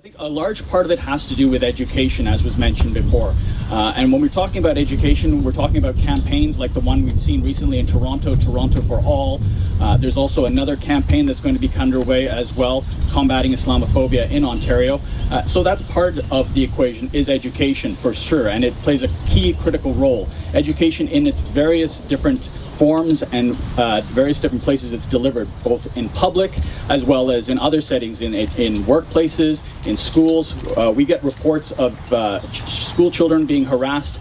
think a large part of it has to do with education, as was mentioned before. And when we're talking about education, we're talking about campaigns like the one we've seen recently in Toronto, Toronto for All. There's also another campaign that's going to be underway as well, combating Islamophobia in Ontario. So that's part of the equation, is education for sure, and it plays a key critical role. Education in its various different forms and various different places it's delivered, both in public as well as in other settings, in workplaces, in schools. We get reports of school children being harassed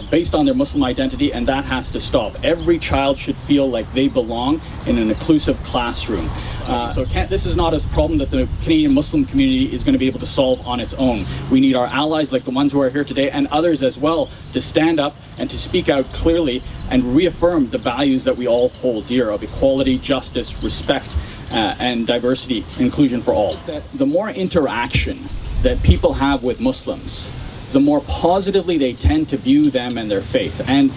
based on their Muslim identity, and that has to stop. Every child should feel like they belong in an inclusive classroom. So this is not a problem that the Canadian Muslim community is going to be able to solve on its own. We need our allies, like the ones who are here today, and others as well, to stand up and to speak out clearly and reaffirm the values that we all hold dear of equality, justice, respect, and diversity, inclusion for all. That the more interaction that people have with Muslims, the more positively they tend to view them and their faith. And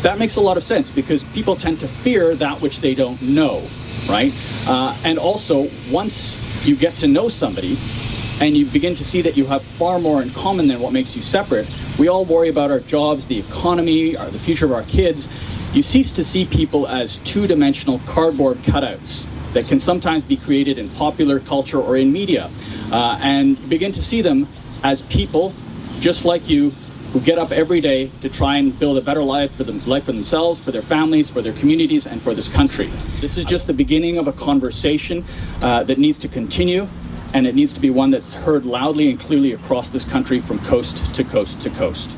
that makes a lot of sense, because people tend to fear that which they don't know, right? And also, once you get to know somebody and you begin to see that you have far more in common than what makes you separate, we all worry about our jobs, the economy, the future of our kids. You cease to see people as two-dimensional cardboard cutouts that can sometimes be created in popular culture or in media, and begin to see them as people just like you, who get up every day to try and build a better life for themselves, for their families, for their communities, and for this country. This is just the beginning of a conversation that needs to continue, and it needs to be one that's heard loudly and clearly across this country from coast to coast to coast.